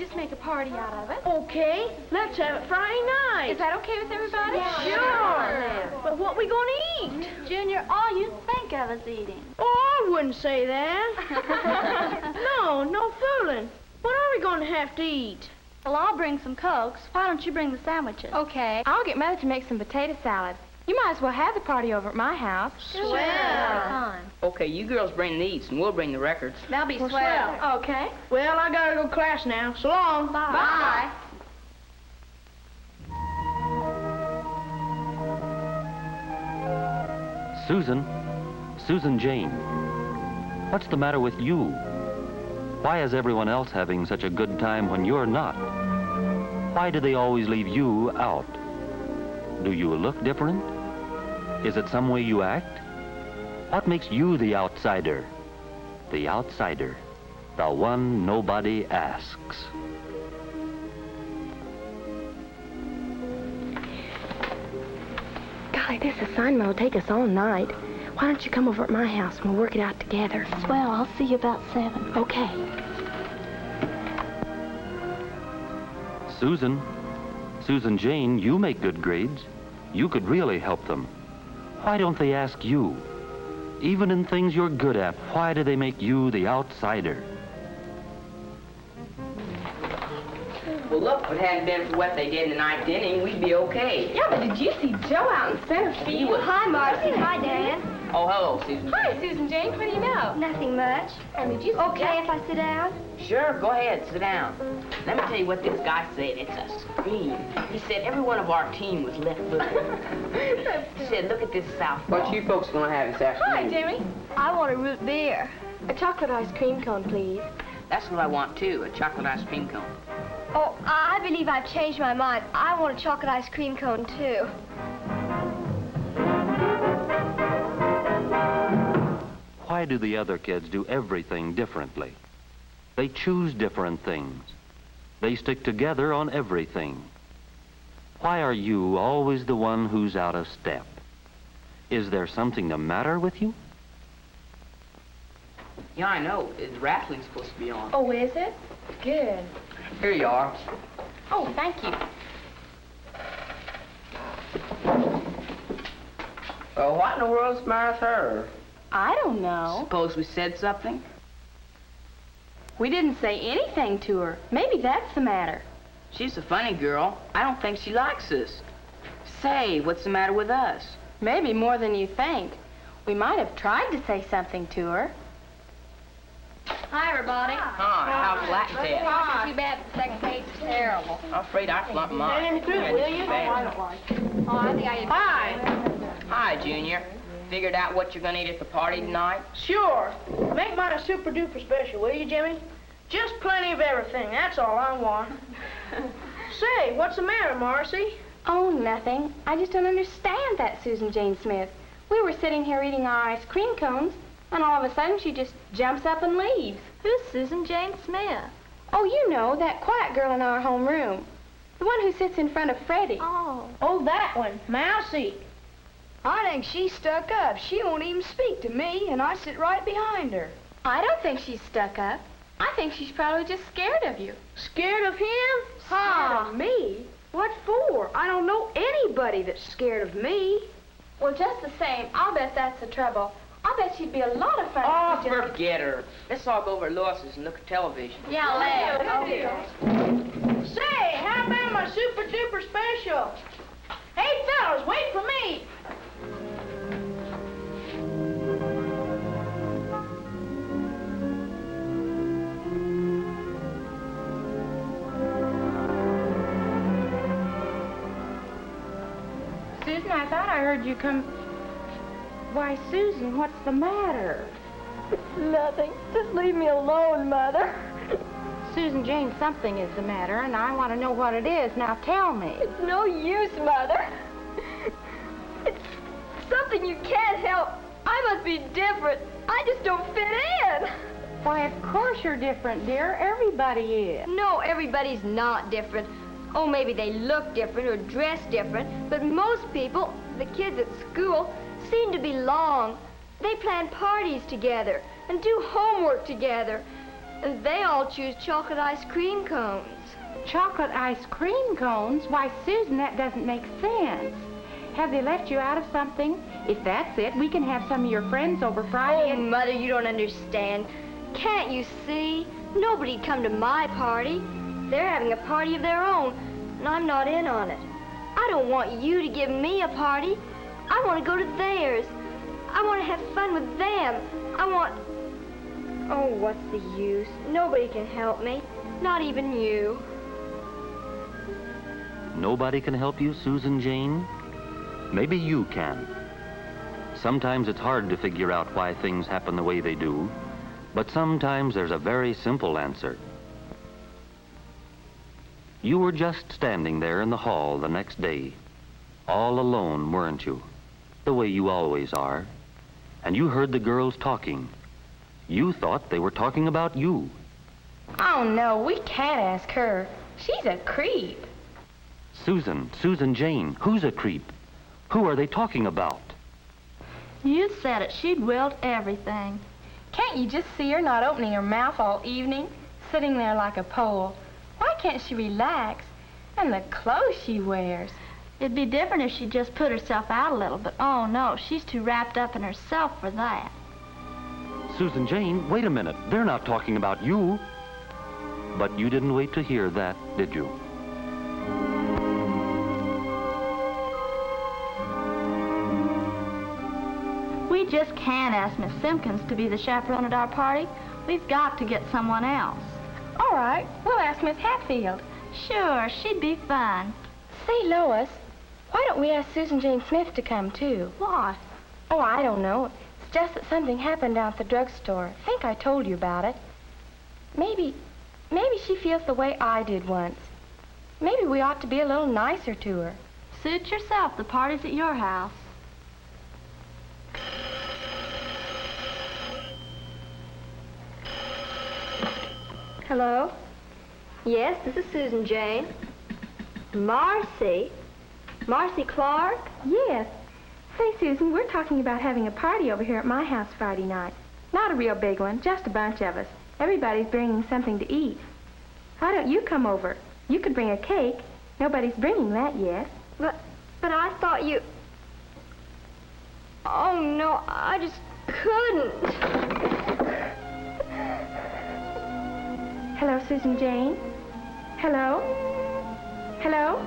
just make a party out of it. Okay, let's have it Friday night. Is that okay with everybody? Yeah. Sure. But what we gonna eat? Junior, all you think of is eating. Oh, I wouldn't say that. No fooling. What are we gonna have to eat? Well, I'll bring some Cokes. Why don't you bring the sandwiches? Okay. I'll get Mother to make some potato salad. You might as well have the party over at my house. Swell. Okay, you girls bring the eats, and we'll bring the records. That'll be swell. Okay. Well, I gotta go to class now. So long. Bye. Susan Jane, what's the matter with you? Why is everyone else having such a good time when you're not? Why do they always leave you out? Do you look different? Is it some way you act? What makes you the outsider? The outsider, the one nobody asks. Golly, this assignment will take us all night. Why don't you come over at my house and we'll work it out together? Swell, I'll see you about 7. Okay. Susan Jane, you make good grades. You could really help them. Why don't they ask you? Even in things you're good at, why do they make you the outsider? Well, look, if it hadn't been for what they did in the ninth inning, we'd be okay. Yeah, but did you see Joe out in center field? Hi, Marcy. Hi, Dan. Oh, hello, Susan. Hi, Susan Jane. What do you know? Nothing much. And did you see Okay if I sit down? Sure, go ahead, sit down. Let me tell you what this guy said. It's a scream. He said every one of our team was left-footed. He said, look at this southpaw. What you folks gonna have this afternoon? Hi, Jimmy. I want a root beer. A chocolate ice cream cone, please. That's what I want, too, a chocolate ice cream cone. Oh, I believe I've changed my mind. I want a chocolate ice cream cone, too. Why do the other kids do everything differently? They choose different things. They stick together on everything. Why are you always the one who's out of step? Is there something the matter with you? Yeah, I know. The wrestling's supposed to be on. Oh, is it? Good. Here you are. Oh, thank you. Well, what in the world's the matter with her? I don't know. Suppose we said something? We didn't say anything to her. Maybe that's the matter. She's a funny girl. I don't think she likes us. Say, what's the matter with us? Maybe more than you think. We might have tried to say something to her. Hi, everybody. Hi, how's Latin test? Too bad the second page is terrible. I'm afraid I flunked mine. Will you? Oh, I think I did. Hi. Hi, Junior. Figured out what you're gonna eat at the party tonight? Sure. Make mine a super duper special, will you, Jimmy? Just plenty of everything. That's all I want. Say, what's the matter, Marcy? Oh, nothing. I just don't understand that Susan Jane Smith. We were sitting here eating our ice cream cones, and all of a sudden she just jumps up and leaves. Who's Susan Jane Smith? Oh, you know, that quiet girl in our homeroom. The one who sits in front of Freddie. Oh. Oh, that one. Mousy. I think she's stuck up. She won't even speak to me, and I sit right behind her. I don't think she's stuck up. I think she's probably just scared of you. Scared of him? Scared of me? What for? I don't know anybody that's scared of me. Well, just the same, I'll bet that's the trouble. I'll bet she'd be a lot of fun. Oh, if you just... forget her. Let's all go over to Lewis's and look at television. Yeah, let's. Say, how about my super duper special? Hey, fellas, wait for me. Susan, I thought I heard you come... Why, Susan, what's the matter? Nothing. Just leave me alone, Mother. Susan Jane, something is the matter, and I want to know what it is. Now tell me. It's no use, Mother. It's something you can't help. I must be different. I just don't fit in. Why, of course you're different, dear. Everybody is. No, everybody's not different. Oh, maybe they look different or dress different, but most people, the kids at school, seem to belong. They plan parties together and do homework together. And they all choose chocolate ice cream cones. Chocolate ice cream cones? Why, Susan, that doesn't make sense. Have they left you out of something? If that's it, we can have some of your friends over Friday. Oh, Mother, you don't understand. Can't you see? Nobody'd come to my party. They're having a party of their own, and I'm not in on it. I don't want you to give me a party. I want to go to theirs. I want to have fun with them. Oh, what's the use? Nobody can help me. Not even you. Nobody can help you, Susan Jane? Maybe you can. Sometimes it's hard to figure out why things happen the way they do, but sometimes there's a very simple answer. You were just standing there in the hall the next day, all alone, weren't you? The way you always are. And you heard the girls talking. You thought they were talking about you. Oh, no, we can't ask her. She's a creep. Susan Jane, who's a creep? Who are they talking about? You said it. She'd willed everything. Can't you just see her not opening her mouth all evening, sitting there like a pole? Why can't she relax? And the clothes she wears. It'd be different if she just put herself out a little, but oh no, she's too wrapped up in herself for that. Susan Jane, wait a minute. They're not talking about you. But you didn't wait to hear that, did you? We just can't ask Miss Simpkins to be the chaperone at our party. We've got to get someone else. All right, we'll ask Miss Hatfield. Sure, she'd be fun. Say, Lois, why don't we ask Susan Jane Smith to come, too? Why? Oh, I don't know. It's just that something happened down at the drugstore. I think I told you about it. Maybe she feels the way I did once. Maybe we ought to be a little nicer to her. Suit yourself. The party's at your house. Hello? Yes, this is Susan Jane. Marcy? Marcy Clark? Yes. Say, Susan, we're talking about having a party over here at my house Friday night. Not a real big one, just a bunch of us. Everybody's bringing something to eat. Why don't you come over? You could bring a cake. Nobody's bringing that yet. But I thought you... Oh, no, I just couldn't. Hello, Susan Jane? Hello? Hello?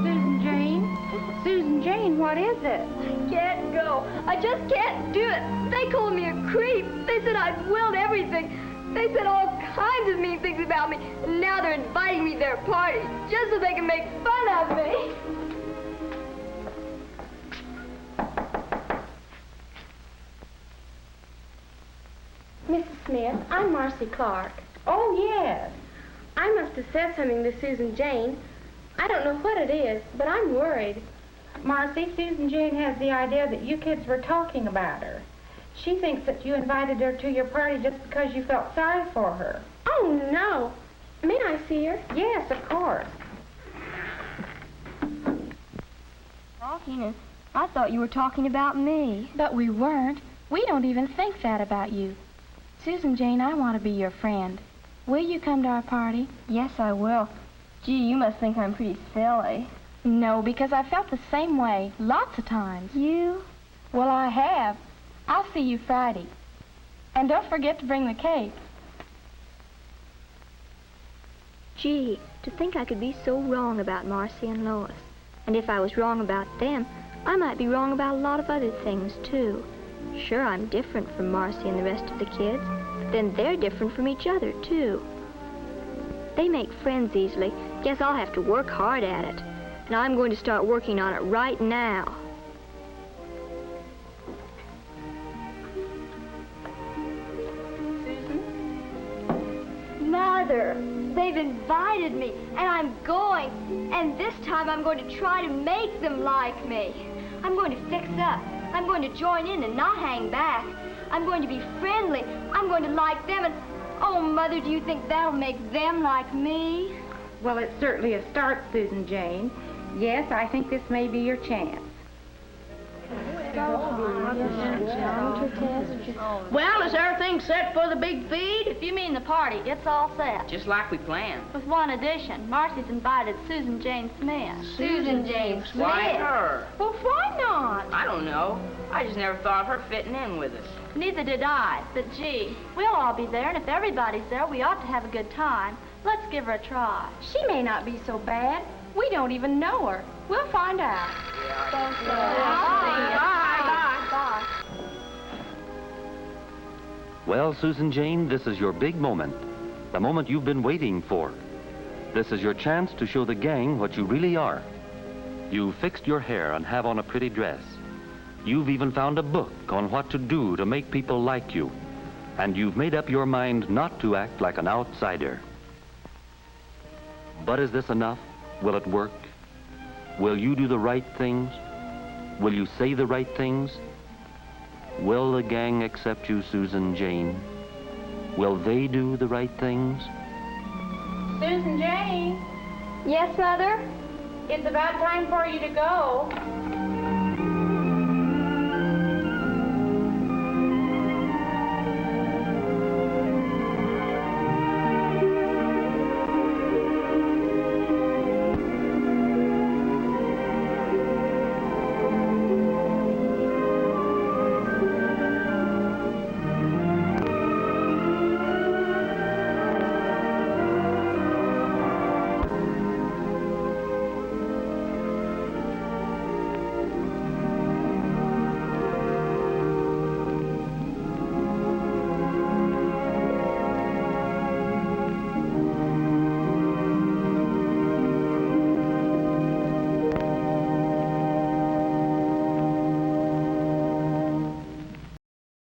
Susan Jane? Susan Jane, what is it? I can't go. I just can't do it. They called me a creep. They said I'd willed everything. They said all kinds of mean things about me. And now they're inviting me to their party just so they can make fun of me. Mrs. Smith, I'm Marcy Clark. Oh, yes. I must have said something to Susan Jane. I don't know what it is, but I'm worried. Marcy, Susan Jane has the idea that you kids were talking about her. She thinks that you invited her to your party just because you felt sorry for her. Oh, no. May I see her? Yes, of course. Talking, I thought you were talking about me. But we weren't. We don't even think that about you. Susan Jane, I want to be your friend. Will you come to our party? Yes, I will. Gee, you must think I'm pretty silly. No, because I felt the same way lots of times. You? Well, I have. I'll see you Friday. And don't forget to bring the cake. Gee, to think I could be so wrong about Marcy and Lois. And if I was wrong about them, I might be wrong about a lot of other things, too. Sure, I'm different from Marcy and the rest of the kids, but then they're different from each other, too. They make friends easily. Guess I'll have to work hard at it. And I'm going to start working on it right now. Mother, they've invited me, and I'm going. And this time I'm going to try to make them like me. I'm going to fix up. I'm going to join in and not hang back. I'm going to be friendly. I'm going to like them, and oh, Mother, do you think that'll make them like me? Well, it's certainly a start, Susan Jane. Yes, I think this may be your chance. Well, is everything set for the big feed? If you mean the party, it's all set. Just like we planned. With one addition, Marcy's invited Susan Jane Smith. Susan Jane Smith. Why her? Well, why not? I don't know. I just never thought of her fitting in with us. Neither did I, but gee, we'll all be there, and if everybody's there, we ought to have a good time. Let's give her a try. She may not be so bad. We don't even know her. We'll find out. Bye. Well, Susan Jane, this is your big moment. The moment you've been waiting for. This is your chance to show the gang what you really are. You've fixed your hair and have on a pretty dress. You've even found a book on what to do to make people like you. And you've made up your mind not to act like an outsider. But is this enough? Will it work? Will you do the right things? Will you say the right things? Will the gang accept you, Susan Jane? Will they do the right things? Susan Jane, Yes, Mother? it's about time for you to go.